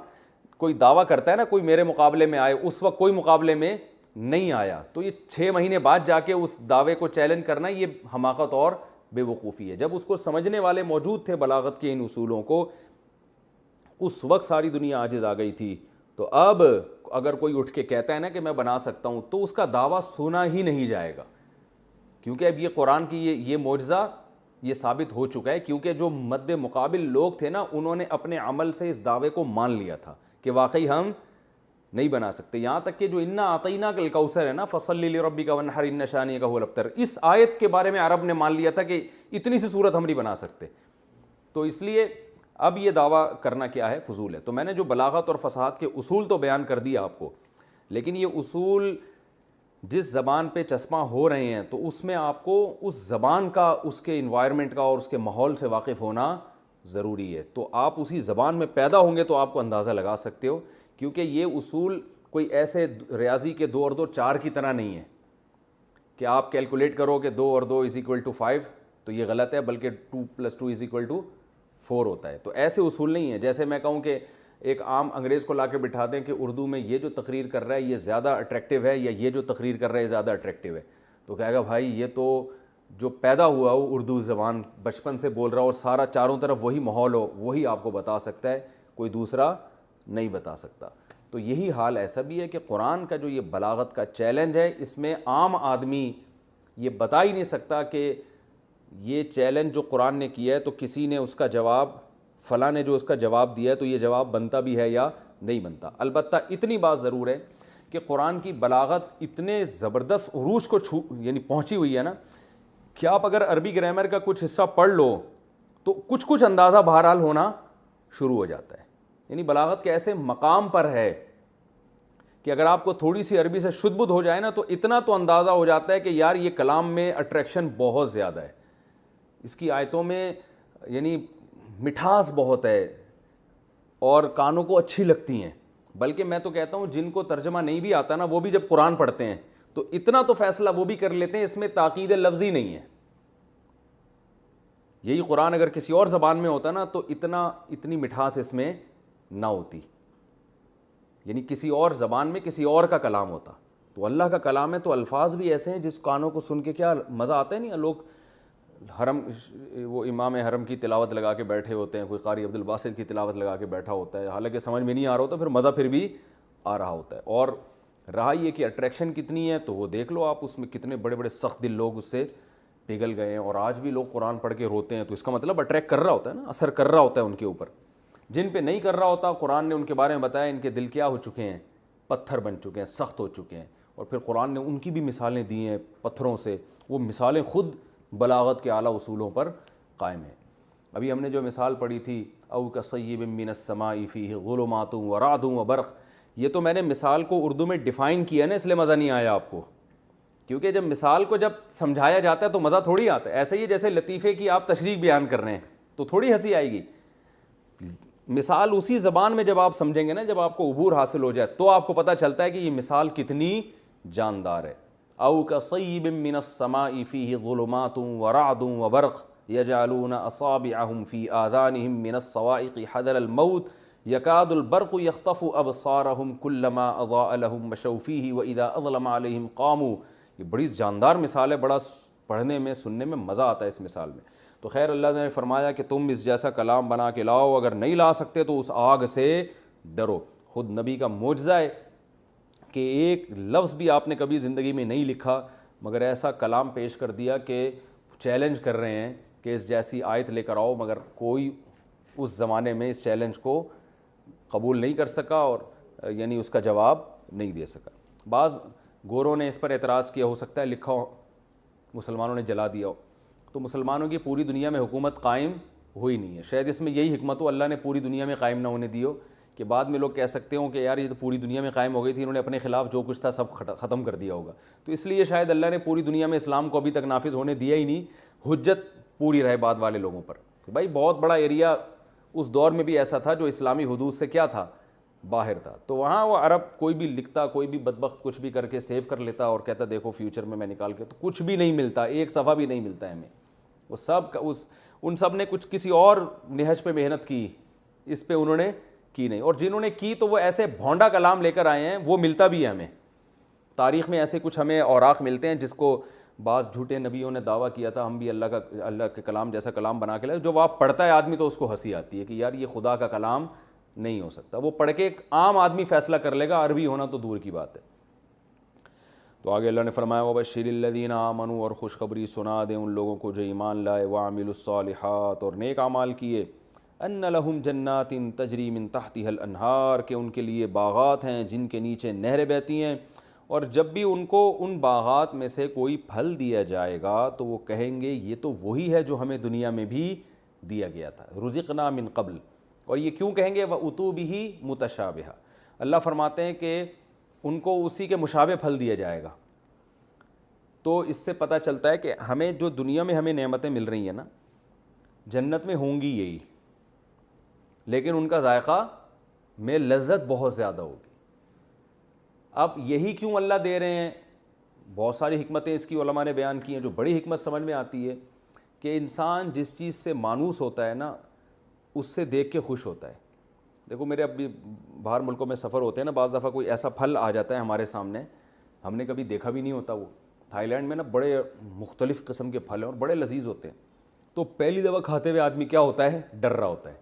کوئی دعویٰ کرتا ہے نا کوئی میرے مقابلے میں آئے، اس وقت کوئی مقابلے میں نہیں آیا، تو یہ 6 مہینے بعد جا کے اس دعوے کو چیلنج کرنا یہ حماقت اور بے وقوفی ہے۔ جب اس کو سمجھنے والے موجود تھے بلاغت کے ان اصولوں کو، اس وقت ساری دنیا عاجز آ گئی تھی۔ تو اب اگر کوئی اٹھ کے کہتا ہے نا کہ میں بنا سکتا ہوں تو اس کا دعویٰ سنا ہی نہیں جائے گا، کیونکہ اب یہ قرآن کی یہ معجزہ یہ ثابت ہو چکا ہے، کیونکہ جو مد مقابل لوگ تھے نا انہوں نے اپنے عمل سے اس دعوے کو مان لیا تھا کہ واقعی ہم نہیں بنا سکتے۔ یہاں تک کہ جو انا اعطیناک الکوثر ہے نا، فصلی لربک وانحر ان شانئک هو الابتر، اس آیت کے بارے میں عرب نے مان لیا تھا کہ اتنی سی صورت ہم نہیں بنا سکتے۔ تو اس لیے اب یہ دعویٰ کرنا کیا ہے، فضول ہے۔ تو میں نے جو بلاغت اور فصاحت کے اصول تو بیان کر دیا آپ کو، لیکن یہ اصول جس زبان پہ چسپاں ہو رہے ہیں تو اس میں آپ کو اس زبان کا، اس کے انوائرمنٹ کا اور اس کے ماحول سے واقف ہونا ضروری ہے۔ تو آپ اسی زبان میں پیدا ہوں گے تو آپ کو اندازہ لگا سکتے ہو، کیونکہ یہ اصول کوئی ایسے ریاضی کے 2 اور 2 4 کی طرح نہیں ہے کہ آپ کیلکولیٹ کرو کہ 2 اور 2 = 5، تو یہ غلط ہے، بلکہ 2 + 2 = 4 ہوتا ہے۔ تو ایسے اصول نہیں ہیں جیسے میں کہوں کہ ایک عام انگریز کو لا کے بٹھا دیں کہ اردو میں یہ جو تقریر کر رہا ہے یہ زیادہ اٹریکٹیو ہے، یا یہ جو تقریر کر رہا ہے یہ زیادہ اٹریکٹیو ہے، تو کہے گا بھائی یہ تو جو پیدا ہوا ہو اردو زبان بچپن سے بول رہا ہو اور سارا چاروں طرف وہی ماحول ہو، وہی آپ کو بتا سکتا ہے، کوئی دوسرا نہیں بتا سکتا۔ تو یہی حال ایسا بھی ہے کہ قرآن کا جو یہ بلاغت کا چیلنج ہے، اس میں عام آدمی یہ بتا ہی نہیں سکتا کہ یہ چیلنج جو قرآن نے کیا ہے تو کسی نے اس کا جواب، فلاں نے جو اس کا جواب دیا ہے تو یہ جواب بنتا بھی ہے یا نہیں بنتا۔ البتہ اتنی بات ضرور ہے کہ قرآن کی بلاغت اتنے زبردست عروج کو پہنچی ہوئی ہے نا کہ آپ اگر عربی گرامر کا کچھ حصہ پڑھ لو تو کچھ اندازہ بہرحال ہونا شروع ہو جاتا ہے۔ یعنی بلاغت کے ایسے مقام پر ہے کہ اگر آپ کو تھوڑی سی عربی سے شد بدھ ہو جائے نا تو اتنا تو اندازہ ہو جاتا ہے کہ یار یہ کلام میں اٹریکشن بہت زیادہ ہے، اس کی آیتوں میں یعنی مٹھاس بہت ہے اور کانوں کو اچھی لگتی ہیں۔ بلکہ میں تو کہتا ہوں جن کو ترجمہ نہیں بھی آتا نا وہ بھی جب قرآن پڑھتے ہیں تو اتنا تو فیصلہ وہ بھی کر لیتے ہیں اس میں تاکید لفظی نہیں ہے۔ یہی قرآن اگر کسی اور زبان میں ہوتا نا تو اتنی مٹھاس اس میں نہ ہوتی، یعنی کسی اور زبان میں کسی اور کا کلام ہوتا۔ تو اللہ کا کلام ہے تو الفاظ بھی ایسے ہیں جس کانوں کو سن کے کیا مزہ آتا ہے۔ نہیں لوگ حرم، وہ امام حرم کی تلاوت لگا کے بیٹھے ہوتے ہیں، کوئی قاری عبد الباسط کی تلاوت لگا کے بیٹھا ہوتا ہے، حالانکہ سمجھ میں نہیں آ رہا ہوتا، پھر مزہ پھر بھی آ رہا ہوتا ہے۔ اور رہا یہ کہ اٹریکشن کتنی ہے تو وہ دیکھ لو آپ، اس میں کتنے بڑے بڑے سخت دل لوگ اس سے پگھل گئے ہیں، اور آج بھی لوگ قرآن پڑھ کے روتے ہیں، تو اس کا مطلب اٹریکٹ کر رہا ہوتا ہے نا، اثر کر رہا ہوتا ہے ان کے اوپر۔ جن پہ نہیں کر رہا ہوتا قرآن نے ان کے بارے میں بتایا ان کے دل کیا ہو چکے ہیں، پتھر بن چکے ہیں، سخت ہو چکے ہیں۔ اور پھر قرآن نے ان کی بھی مثالیں دی ہیں پتھروں سے، وہ مثالیں خود بلاغت کے اعلیٰ اصولوں پر قائم ہیں۔ ابھی ہم نے جو مثال پڑھی تھی او کصیب من السماء فیہ ظلمات ورعد وبرق، یہ تو میں نے مثال کو اردو میں ڈیفائن کیا نا، اس لیے مزہ نہیں آیا آپ کو، کیونکہ جب مثال کو جب سمجھایا جاتا ہے تو مزہ تھوڑی آتا ہے۔ ایسے ہی جیسے لطیفے کی آپ تشریح بیان کر رہے ہیں تو تھوڑی ہنسی آئے گی، مثال اسی زبان میں جب آپ سمجھیں گے نا، جب آپ کو عبور حاصل ہو جائے تو آپ کو پتہ چلتا ہے کہ یہ مثال کتنی جاندار ہے۔ او کصیب من السماء فیہ ظلمات ورعد وبرق یجعلون اصابعهم فی آذانهم من الصواعق حذر الموت یکاد البرق یخطف ابصارہم کلما اضاء لہم مشوا فیہ واذا اظلم علیہم قاموا. یہ بڑی جاندار مثال ہے, بڑا پڑھنے میں سننے میں مزہ آتا ہے اس مثال میں. تو خیر اللہ نے فرمایا کہ تم اس جیسا کلام بنا کے لاؤ, اگر نہیں لا سکتے تو اس آگ سے ڈرو. خود نبی کا معجزہ ہے کہ ایک لفظ بھی آپ نے کبھی زندگی میں نہیں لکھا مگر ایسا کلام پیش کر دیا کہ چیلنج کر رہے ہیں کہ اس جیسی آیت لے کر آؤ, مگر کوئی اس زمانے میں اس چیلنج کو قبول نہیں کر سکا اور یعنی اس کا جواب نہیں دے سکا. بعض گوروں نے اس پر اعتراض کیا, ہو سکتا ہے لکھا ہو مسلمانوں نے جلا دیا ہو, تو مسلمانوں کی پوری دنیا میں حکومت قائم ہوئی نہیں ہے. شاید اس میں یہی حکمت ہو اللہ نے پوری دنیا میں قائم نہ ہونے دی ہو کہ بعد میں لوگ کہہ سکتے ہوں کہ یار یہ تو پوری دنیا میں قائم ہو گئی تھی, انہوں نے اپنے خلاف جو کچھ تھا سب ختم کر دیا ہوگا. تو اس لیے شاید اللہ نے پوری دنیا میں اسلام کو ابھی تک نافذ ہونے دیا ہی نہیں, حجت پوری رہے بعد والے لوگوں پر. تو بھائی بہت بڑا ایریا اس دور میں بھی ایسا تھا جو اسلامی حدود سے کیا تھا, باہر تھا. تو وہاں وہ عرب کوئی بھی لکھتا, کوئی بھی بدبخت کچھ بھی کر کے سیو کر لیتا اور کہتا دیکھو فیوچر میں نکال کے, تو کچھ بھی نہیں ملتا, ایک صفحہ بھی نہیں ملتا ہے ہمیں. وہ سب ان سب نے کچھ کسی اور نہج پہ محنت کی, اس پہ انہوں نے کی نہیں, اور جنہوں نے کی تو وہ ایسے بھونڈا کلام لے کر آئے ہیں, وہ ملتا بھی ہے ہمیں. تاریخ میں ایسے کچھ ہمیں اوراق ملتے ہیں جس کو بعض جھوٹے نبیوں نے دعویٰ کیا تھا ہم بھی اللہ کے کلام جیسا کلام بنا کے لائے, جو آپ پڑھتا ہے آدمی تو اس کو ہنسی آتی ہے کہ یار یہ خدا کا کلام نہیں ہو سکتا. وہ پڑھ کے ایک عام آدمی فیصلہ کر لے گا, عربی ہونا تو دور کی بات ہے. تو آگے اللہ نے فرمایا وبشر الذین آمنوا, اور خوشخبری سنا دیں ان لوگوں کو جو ایمان لائے, وعملوا الصالحات, اور نیک اعمال کیے, ان لہم جنات تجری من تحتها الانہار, کہ ان کے لیے باغات ہیں جن کے نیچے نہریں بہتی ہیں, اور جب بھی ان کو ان باغات میں سے کوئی پھل دیا جائے گا تو وہ کہیں گے یہ تو وہی ہے جو ہمیں دنیا میں بھی دیا گیا تھا, رزقنا من قبل. اور یہ کیوں کہیں گے وَأُتُوا بِهِ مُتَشَابِهًا, اللہ فرماتے ہیں کہ ان کو اسی کے مشابہ پھل دیا جائے گا. تو اس سے پتہ چلتا ہے کہ ہمیں جو دنیا میں ہمیں نعمتیں مل رہی ہیں نا, جنت میں ہوں گی یہی, لیکن ان کا ذائقہ میں لذت بہت زیادہ ہوگی. اب یہی کیوں اللہ دے رہے ہیں, بہت ساری حکمتیں اس کی علماء نے بیان کی ہیں. جو بڑی حکمت سمجھ میں آتی ہے کہ انسان جس چیز سے مانوس ہوتا ہے نا اس سے دیکھ کے خوش ہوتا ہے. دیکھو میرے اب بھی باہر ملکوں میں سفر ہوتے ہیں نا, بعض دفعہ کوئی ایسا پھل آ جاتا ہے ہمارے سامنے ہم نے کبھی دیکھا بھی نہیں ہوتا. وہ تھائی لینڈ میں نا بڑے مختلف قسم کے پھل ہیں اور بڑے لذیذ ہوتے ہیں. تو پہلی دفعہ کھاتے ہوئے آدمی کیا ہوتا ہے, ڈر رہا ہوتا ہے.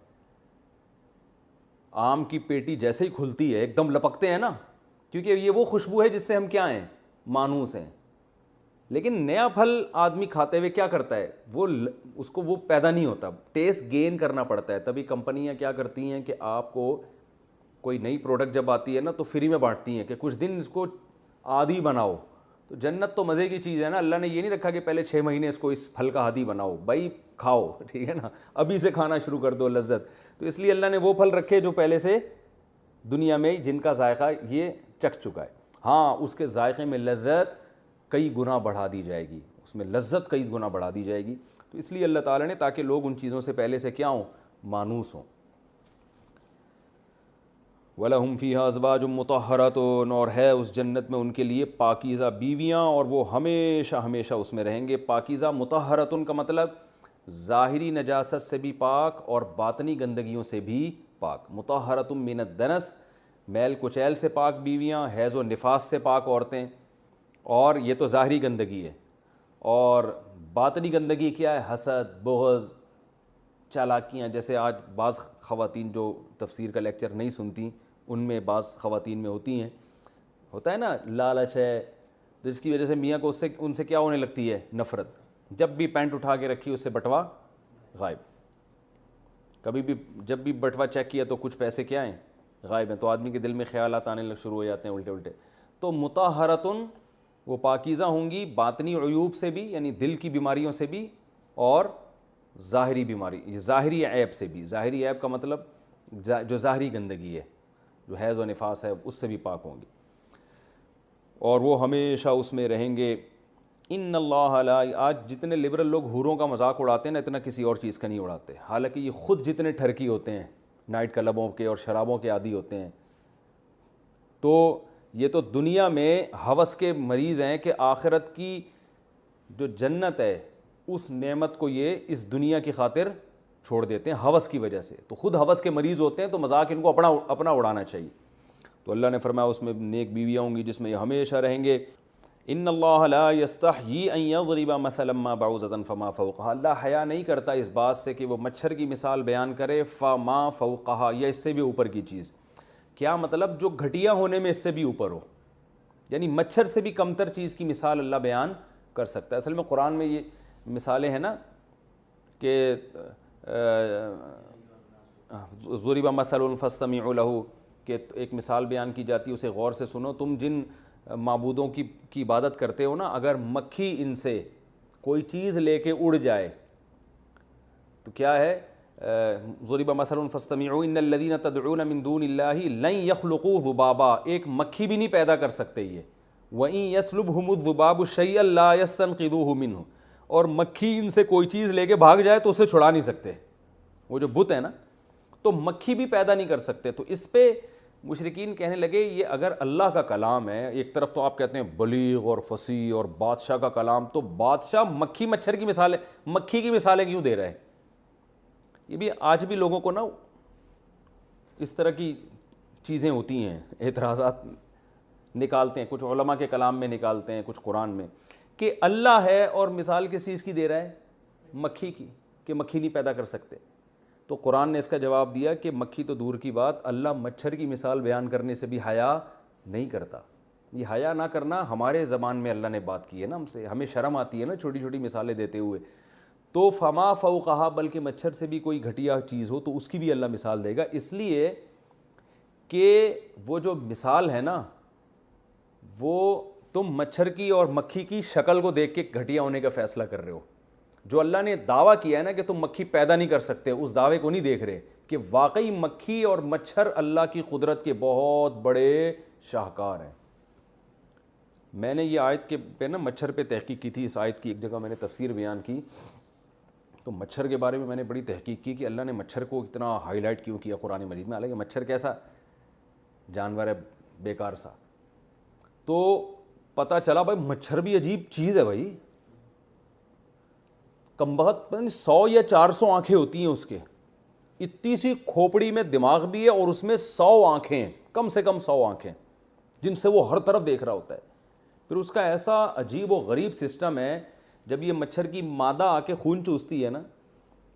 آم کی پیٹی جیسے ہی کھلتی ہے ایک دم لپکتے ہیں نا, کیونکہ یہ وہ خوشبو ہے جس سے ہم کیا ہیں, مانوس ہیں. لیکن نیا پھل آدمی کھاتے ہوئے کیا کرتا ہے, وہ اس کو وہ پیدا نہیں ہوتا, ٹیسٹ گین کرنا پڑتا ہے. تبھی کمپنیاں کیا کرتی ہیں کہ آپ کو کوئی نئی پروڈکٹ جب آتی ہے نا تو فری میں بانٹتی ہیں کہ کچھ دن اس کو عادی بناؤ. تو جنت تو مزے کی چیز ہے نا, اللہ نے یہ نہیں رکھا کہ پہلے 6 مہینے اس کو اس پھل کا عادی بناؤ, بھائی کھاؤ, ٹھیک ہے نا, ابھی سے کھانا شروع کر دو لذت. تو اس لیے اللہ نے وہ پھل رکھے جو پہلے سے دنیا میں جن کا ذائقہ یہ چکھ چکا ہے. ہاں اس کے ذائقے میں لذت کئی گنا بڑھا دی جائے گی, اس میں لذت کئی گنا بڑھا دی جائے گی. تو اس لیے اللہ تعالیٰ نے تاکہ لوگ ان چیزوں سے پہلے سے کیا ہوں, مانوس ہوں. وَلَهُمْ فِيهَا أَزْوَاجٌ مُطَهَّرَةٌ, اور ہے اس جنت میں ان کے لیے پاکیزہ بیویاں, اور وہ ہمیشہ ہمیشہ اس میں رہیں گے. پاکیزہ مطہرۃ کا مطلب ظاہری نجاست سے بھی پاک اور باطنی گندگیوں سے بھی پاک. مطہرۃ من الدنس, میل کچیل سے پاک بیویاں, حیض و نفاس سے پاک عورتیں. اور یہ تو ظاہری گندگی ہے, اور باطنی گندگی کیا ہے, حسد, بغض, چالاکیاں. جیسے آج بعض خواتین جو تفسیر کا لیکچر نہیں سنتی, ان میں بعض خواتین میں ہوتی ہیں, ہوتا ہے نا لالچ ہے, جس کی وجہ سے میاں کو ان سے کیا ہونے لگتی ہے, نفرت. جب بھی پینٹ اٹھا کے رکھی اس سے بٹوا غائب, کبھی بھی جب بھی بٹوا چیک کیا تو کچھ پیسے کیا ہیں, غائب ہیں. تو آدمی کے دل میں خیالات آنے شروع ہو جاتے ہیں الٹے الٹے. تو مطہرۃ وہ پاکیزہ ہوں گی باطنی عیوب سے بھی, یعنی دل کی بیماریوں سے بھی, اور ظاہری بیماری, ظاہری عیب سے بھی. ظاہری عیب کا مطلب جو ظاہری گندگی ہے, جو حیض و نفاس ہے, اس سے بھی پاک ہوں گی, اور وہ ہمیشہ اس میں رہیں گے. ان اللہ لا, آج جتنے لبرل لوگ حوروں کا مذاق اڑاتے ہیں نا, اتنا کسی اور چیز کا نہیں اڑاتے. حالانکہ یہ خود جتنے ٹھرکی ہوتے ہیں, نائٹ کلبوں کے اور شرابوں کے عادی ہوتے ہیں, تو یہ تو دنیا میں ہوس کے مریض ہیں کہ آخرت کی جو جنت ہے اس نعمت کو یہ اس دنیا کی خاطر چھوڑ دیتے ہیں ہوس کی وجہ سے. تو خود ہوس کے مریض ہوتے ہیں تو مذاق ان کو اپنا اڑانا چاہیے. تو اللہ نے فرمایا اس میں نیک بیویاں ہوں گی جس میں یہ ہمیشہ رہیں گے. ان اللہ لا یستحیی ان یضرب مثلا ما بعوضۃ فما فوقها. اللہ حیا نہیں کرتا اس بات سے کہ وہ مچھر کی مثال بیان کرے فما فوقها یا اس سے بھی اوپر کی چیز. کیا مطلب؟ جو گھٹیا ہونے میں اس سے بھی اوپر ہو, یعنی مچھر سے بھی کمتر چیز کی مثال اللہ بیان کر سکتا ہے. اصل میں قرآن میں یہ مثالیں ہیں نا کہ ضرب مثل فاستمعوا له, کہ ایک مثال بیان کی جاتی ہے اسے غور سے سنو. تم جن معبودوں کی عبادت کرتے ہو نا, اگر مکھی ان سے کوئی چیز لے کے اڑ جائے تو کیا ہے؟ ضرب مثل فاستمعوا ان الذين تدعون من دون الله لن يخلقوا ذبابا. ایک مکھی بھی نہیں پیدا کر سکتے یہ. وَإِن يَسْلُبْهُمُ الذُّبَابُ شَيْئًا لَا يَسْتَنْقِذُوهُ مِنْهُ. اور مکھی ان سے کوئی چیز لے کے بھاگ جائے تو اسے چھڑا نہیں سکتے. وہ جو بت ہے نا, تو مکھی بھی پیدا نہیں کر سکتے. تو اس پہ مشرکین کہنے لگے یہ اگر اللہ کا کلام ہے, ایک طرف تو آپ کہتے ہیں بلیغ اور فصیح اور بادشاہ کا کلام, تو بادشاہ مکھی مچھر کی مثالیں, مکھی کی مثالیں کیوں دے رہا ہے؟ یہ بھی آج بھی لوگوں کو نا اس طرح کی چیزیں ہوتی ہیں, اعتراضات نکالتے ہیں, کچھ علماء کے کلام میں نکالتے ہیں, کچھ قرآن میں, کہ اللہ ہے اور مثال کس چیز کی دے رہا ہے؟ مکھی کی, کہ مکھی نہیں پیدا کر سکتے. تو قرآن نے اس کا جواب دیا کہ مکھی تو دور کی بات, اللہ مچھر کی مثال بیان کرنے سے بھی حیا نہیں کرتا. یہ حیا نہ کرنا ہمارے زبان میں اللہ نے بات کی ہے نا ہم سے, ہمیں شرم آتی ہے نا چھوٹی چھوٹی مثالیں دیتے ہوئے. تو فما فوقہا, بلکہ مچھر سے بھی کوئی گھٹیا چیز ہو تو اس کی بھی اللہ مثال دے گا. اس لیے کہ وہ جو مثال ہے نا, وہ تم مچھر کی اور مکھی کی شکل کو دیکھ کے گھٹیا ہونے کا فیصلہ کر رہے ہو. جو اللہ نے دعویٰ کیا ہے نا کہ تم مکھی پیدا نہیں کر سکتے, اس دعوے کو نہیں دیکھ رہے کہ واقعی مکھی اور مچھر اللہ کی قدرت کے بہت بڑے شاہکار ہیں. میں نے یہ آیت کے پہ نا مچھر پہ تحقیق کی تھی. اس آیت کی ایک جگہ میں نے تفسیر بیان کی, تو مچھر کے بارے میں میں نے بڑی تحقیق کی کہ اللہ نے مچھر کو اتنا ہائی لائٹ کیوں کیا قرآن مجید میں. حالانکہ مچھر کیسا جانور ہے, بیکار سا. تو پتہ چلا بھائی مچھر بھی عجیب چیز ہے بھائی. کم بہت 100 یا 400 آنکھیں ہوتی ہیں اس کے, اتنی سی کھوپڑی میں دماغ بھی ہے اور اس میں 100 آنکھیں ہیں, کم سے کم 100 آنکھیں جن سے وہ ہر طرف دیکھ رہا ہوتا ہے. پھر اس کا ایسا عجیب و غریب سسٹم ہے, جب یہ مچھر کی مادہ آ کے خون چوستی ہے نا,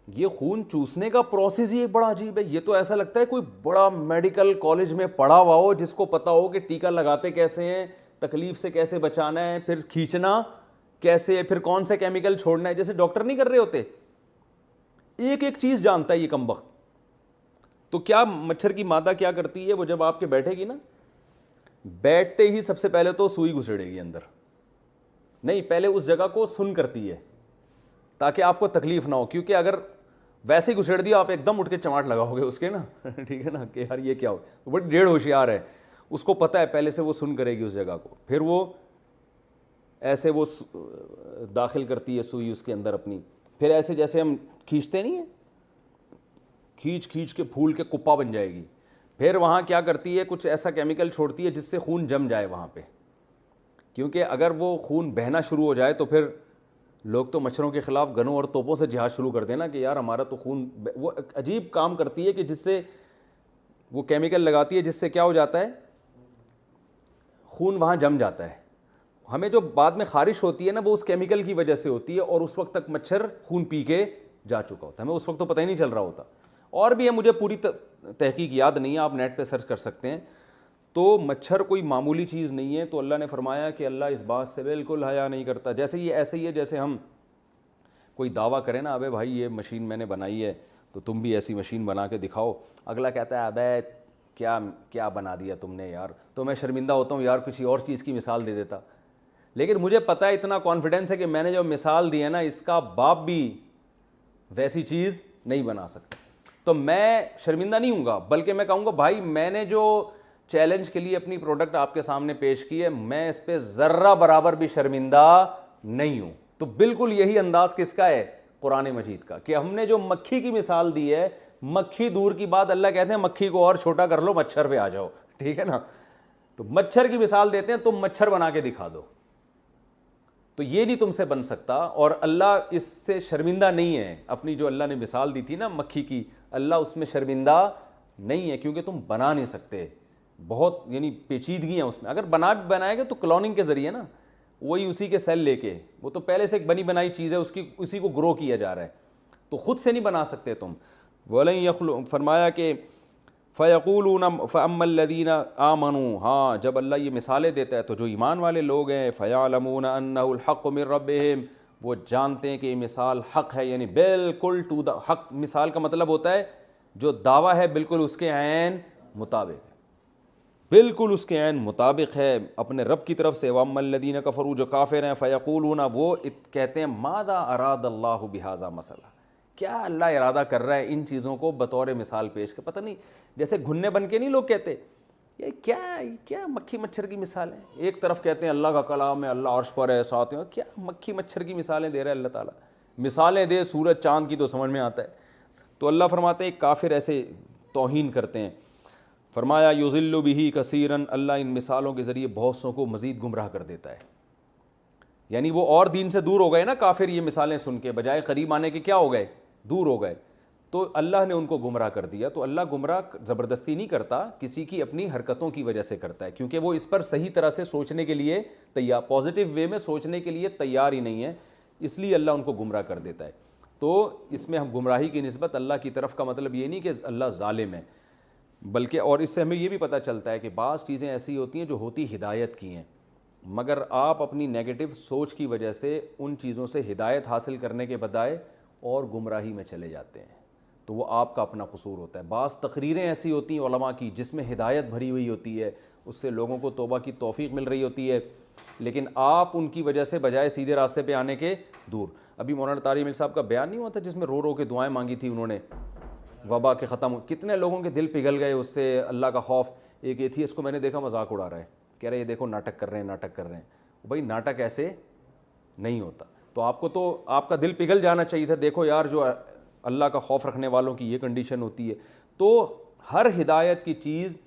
یہ خون چوسنے کا پروسیس ہی بڑا عجیب ہے. یہ تو ایسا لگتا ہے کوئی بڑا میڈیکل کالج میں پڑھا ہوا ہو جس کو پتا ہو کہ ٹیکا لگاتے کیسے ہیں, تکلیف سے کیسے بچانا ہے, پھر کھینچنا کیسے ہے, پھر کون سے کیمیکل چھوڑنا ہے, جیسے ڈاکٹر نہیں کر رہے ہوتے. ایک ایک چیز جانتا ہے یہ کمبخت. تو کیا مچھر کی مادہ کیا کرتی ہے, وہ جب آپ کے بیٹھے گی نا, بیٹھتے ہی سب سے پہلے تو سوئی گھسیڑے گی اندر. نہیں, پہلے اس جگہ کو سن کرتی ہے تاکہ آپ کو تکلیف نہ ہو, کیونکہ اگر ویسے ہی گھسیڑ دیا آپ ایک دم اٹھ کے چماٹ لگاؤ گے اس کے نا, ٹھیک ہے نا, کہ یار یہ کیا ہو. بڑی ڈیڑھ ہوشیار ہے, اس کو پتہ ہے پہلے سے وہ سن کرے گی اس جگہ کو. پھر وہ ایسے وہ داخل کرتی ہے سوئی اس کے اندر اپنی, پھر ایسے جیسے ہم کھینچتے نہیں ہیں, کھینچ کھینچ کے پھول کے کپا بن جائے گی. پھر وہاں کیا کرتی ہے, کچھ ایسا کیمیکل چھوڑتی ہے جس سے خون جم جائے وہاں پہ, کیونکہ اگر وہ خون بہنا شروع ہو جائے تو پھر لوگ تو مچھروں کے خلاف گنوں اور توپوں سے جہاد شروع کر دینا کہ یار ہمارا تو خون. وہ عجیب کام کرتی ہے کہ جس سے وہ کیمیکل لگاتی ہے جس سے کیا ہو جاتا ہے, خون وہاں جم جاتا ہے. ہمیں جو بعد میں خارش ہوتی ہے نا, وہ اس کیمیکل کی وجہ سے ہوتی ہے, اور اس وقت تک مچھر خون پی کے جا چکا ہوتا ہے, ہمیں اس وقت تو پتہ ہی نہیں چل رہا ہوتا. اور بھی ہے, مجھے پوری تحقیق یاد نہیں ہے, آپ نیٹ پہ سرچ کر سکتے ہیں. تو مچھر کوئی معمولی چیز نہیں ہے. تو اللہ نے فرمایا کہ اللہ اس بات سے بالکل حیا نہیں کرتا. جیسے یہ ایسے ہی ہے جیسے ہم کوئی دعویٰ کریں نا, ابے بھائی یہ مشین میں نے بنائی ہے تو تم بھی ایسی مشین بنا کے دکھاؤ. اگلا کہتا ہے ابے کیا بنا دیا تم نے یار. تو میں شرمندہ ہوتا ہوں یار, کسی اور چیز کی مثال دے دیتا. لیکن مجھے پتہ ہے, اتنا کانفیڈنس ہے کہ میں نے جو مثال دی ہے نا, اس کا باپ بھی ویسی چیز نہیں بنا سکتا. تو میں شرمندہ نہیں ہوں گا, بلکہ میں کہوں گا بھائی میں نے جو چیلنج کے لیے اپنی پروڈکٹ آپ کے سامنے پیش کی ہے, میں اس پہ ذرہ برابر بھی شرمندہ نہیں ہوں. تو بالکل یہی انداز کس کا ہے, قرآن مجید کا, کہ ہم نے جو مکھی کی مثال دی ہے, مکھی دور کی بات, اللہ کہتے ہیں مکھی کو اور چھوٹا کر لو, مچھر پہ آ جاؤ, ٹھیک ہے نا. تو مچھر کی مثال دیتے ہیں, تم مچھر بنا کے دکھا دو. تو یہ نہیں تم سے بن سکتا، اور اللہ اس سے شرمندہ نہیں ہے. اپنی جو اللہ نے مثال دی تھی نا مکھی کی، اللہ اس میں شرمندہ نہیں ہے، کیونکہ تم بنا نہیں سکتے. بہت یعنی پیچیدگی ہیں اس میں. اگر بنائے گے تو کلوننگ کے ذریعے نا، وہی اسی کے سیل لے کے، وہ تو پہلے سے ایک بنی بنائی چیز ہے، اسی کو گرو کیا جا رہا ہے، تو خود سے نہیں بنا سکتے تم. وَلَن يَخْلُقُ، فرمایا کہ فَيَقُولُونَ فَأَمَّا الَّذِينَ آمَنُوا، ہاں جب اللہ یہ مثالیں دیتا ہے تو جو ایمان والے لوگ ہیں، فَيَعْلَمُونَ أَنَّهُ الْحَقُّ مِن رَبِّهِمْ، وہ جانتے ہیں کہ یہ مثال حق ہے، یعنی بالکل ٹو دا حق. مثال کا مطلب ہوتا ہے جو دعویٰ ہے بالکل اس کے عین مطابق ہے، بالکل اس کے عین مطابق ہے اپنے رب کی طرف سے. وَأَمَّا الَّذِينَ كَفَرُوا، جو کافر ہیں، فَيَقُولُونَ، وہ کہتے ہیں ماذا اراد اللہ بہذا مثلا، کیا اللہ ارادہ کر رہا ہے ان چیزوں کو بطور مثال پیش کر. پتہ نہیں جیسے گھننے بن کے نہیں لوگ کہتے یہ کیا مکھی مچھر کی مثال ہے. ایک طرف کہتے ہیں اللہ کا کلام ہے، اللہ عرش پر ہے، ساتھ ہیں، کیا مکھی مچھر کی مثالیں دے رہا ہے اللہ تعالیٰ. مثالیں دے سورج چاند کی تو سمجھ میں آتا ہے. تو اللہ فرماتے ہیں کافر ایسے توہین کرتے ہیں. فرمایا یضل بہ کثیرا، اللہ ان مثالوں کے ذریعے بہت سوں کو مزید گمراہ کر دیتا ہے. یعنی وہ اور دین سے دور ہو گئے نا کافر، یہ مثالیں سن کے بجائے قریب آنے کے کیا ہو گئے، دور ہو گئے. تو اللہ نے ان کو گمراہ کر دیا. تو اللہ گمراہ زبردستی نہیں کرتا، کسی کی اپنی حرکتوں کی وجہ سے کرتا ہے، کیونکہ وہ اس پر صحیح طرح سے سوچنے کے لیے تیار، پازیٹیو وے میں سوچنے کے لیے تیار ہی نہیں ہے، اس لیے اللہ ان کو گمراہ کر دیتا ہے. تو اس میں ہم گمراہی کی نسبت اللہ کی طرف کا مطلب یہ نہیں کہ اللہ ظالم ہے، بلکہ اور اس سے ہمیں یہ بھی پتہ چلتا ہے کہ بعض چیزیں ایسی ہوتی ہیں جو ہوتی ہدایت کی ہیں، مگر آپ اپنی نیگیٹو سوچ کی وجہ سے ان چیزوں سے ہدایت حاصل کرنے کے بجائے اور گمراہی میں چلے جاتے ہیں، تو وہ آپ کا اپنا قصور ہوتا ہے. بعض تقریریں ایسی ہوتی ہیں علماء کی جس میں ہدایت بھری ہوئی ہوتی ہے، اس سے لوگوں کو توبہ کی توفیق مل رہی ہوتی ہے، لیکن آپ ان کی وجہ سے بجائے سیدھے راستے پہ آنے کے دور. ابھی مولانا طارق مل صاحب کا بیان نہیں ہوا تھا جس میں رو رو کے دعائیں مانگی تھی انہوں نے وبا کے ختم، کتنے لوگوں کے دل پگھل گئے اس سے، اللہ کا خوف. ایک ایتھیسٹ کو میں نے دیکھا مذاق اڑا رہا ہے، کہہ رہے یہ دیکھو ناٹک کر رہے ہیں، ناٹک کر رہے ہیں. بھائی ناٹک ایسے نہیں ہوتا. تو آپ کو تو آپ کا دل پگھل جانا چاہیے تھا، دیکھو یار جو اللہ کا خوف رکھنے والوں کی یہ کنڈیشن ہوتی ہے. تو ہر ہدایت کی چیز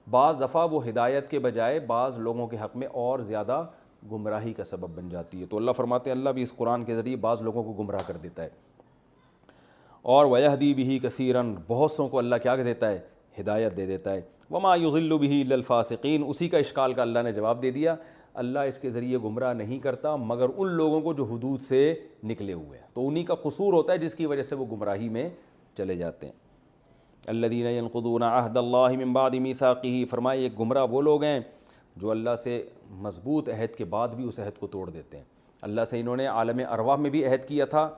بعض دفعہ وہ ہدایت کے بجائے بعض لوگوں کے حق میں اور زیادہ گمراہی کا سبب بن جاتی ہے. تو اللہ فرماتے ہیں اللہ بھی اس قرآن کے ذریعے بعض لوگوں کو گمراہ کر دیتا ہے. اور وَيَهْدِي بِهِ كَثِيرًا، بہت سوں کو اللہ کیا دیتا ہے، ہدایت دے دیتا ہے. وَمَا يُضِلُّ بِهِ إِلَّا الْفَاسِقِينَ، اسی کا اشکال کا اللہ نے جواب دے دیا. اللہ اس کے ذریعے گمراہ نہیں کرتا مگر ان لوگوں کو جو حدود سے نکلے ہوئے ہیں، تو انہی کا قصور ہوتا ہے جس کی وجہ سے وہ گمراہی میں چلے جاتے ہیں. الذین ینقضون عہد اللہ من بعد میثاقہ، فرمائے یہ گمراہ وہ لوگ ہیں جو اللہ سے مضبوط عہد کے بعد بھی اس عہد کو توڑ دیتے ہیں. اللہ سے انہوں نے عالم ارواح میں بھی عہد کیا تھا،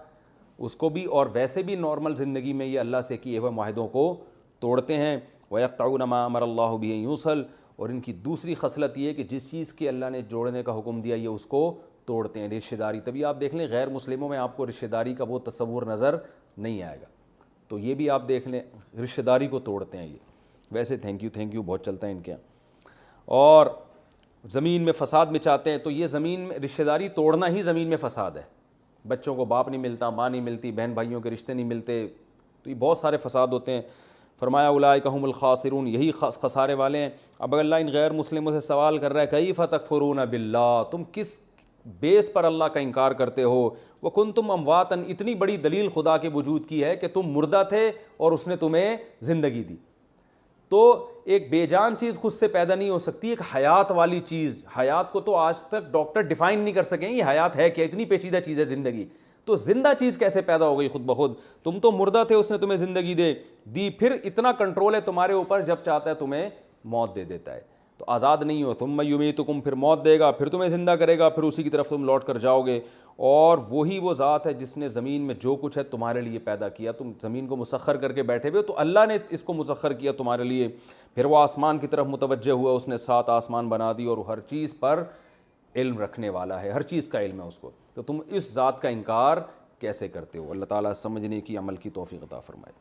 اس کو بھی، اور ویسے بھی نارمل زندگی میں یہ اللہ سے کیے ہوئے معاہدوں کو توڑتے ہیں. وَيَقْطَعُونَ مَا أَمَرَ اللَّهُ بِهِ أَن يُوصَلَ، اور ان کی دوسری خصلت یہ ہے کہ جس چیز کے اللہ نے جوڑنے کا حکم دیا یہ اس کو توڑتے ہیں. رشتہ داری، تبھی آپ دیکھ لیں غیر مسلموں میں آپ کو رشتہ داری کا وہ تصور نظر نہیں آئے گا. تو یہ بھی آپ دیکھ لیں رشتہ داری کو توڑتے ہیں یہ. ویسے تھینک یو بہت چلتا ہے ان کے یہاں. اور زمین میں فساد مچاتے ہیں، تو یہ زمین میں رشتہ داری توڑنا ہی زمین میں فساد ہے. بچوں کو باپ نہیں ملتا، ماں نہیں ملتی، بہن بھائیوں کے رشتے نہیں ملتے، تو یہ بہت سارے فساد ہوتے ہیں. فرمایا اولئک هم الخاسرون، یہی خسارے والے ہیں. اب اللہ ان غیر مسلموں سے سوال کر رہا ہے کیف تکفرون باللہ، تم کس بیس پر اللہ کا انکار کرتے ہو. وکنتم امواتا، اتنی بڑی دلیل خدا کے وجود کی ہے کہ تم مردہ تھے اور اس نے تمہیں زندگی دی. تو ایک بے جان چیز خود سے پیدا نہیں ہو سکتی، ایک حیات والی چیز. حیات کو تو آج تک ڈاکٹر ڈیفائن نہیں کر سکیں یہ حیات ہے کیا، اتنی پیچیدہ چیز ہے زندگی. تو زندہ چیز کیسے پیدا ہو گئی خود بخود؟ تم تو مردہ تھے، اس نے تمہیں زندگی دی. پھر اتنا کنٹرول ہے تمہارے اوپر، جب چاہتا ہے تمہیں موت دے دیتا ہے. تو آزاد نہیں ہو. ثم یمیتکم، پھر موت دے گا، پھر تمہیں زندہ کرے گا، پھر اسی کی طرف تم لوٹ کر جاؤ گے. اور وہی وہ ذات ہے جس نے زمین میں جو کچھ ہے تمہارے لیے پیدا کیا. تم زمین کو مسخر کر کے بیٹھے ہوئے، تو اللہ نے اس کو مسخر کیا تمہارے لیے. پھر وہ آسمان کی طرف متوجہ ہوا، اس نے 7 آسمان بنا دی، اور ہر چیز پر علم رکھنے والا ہے، ہر چیز کا علم ہے اس کو. تو تم اس ذات کا انکار کیسے کرتے ہو؟ اللہ تعالیٰ سمجھنے کی، عمل کی توفیق عطا فرمائے.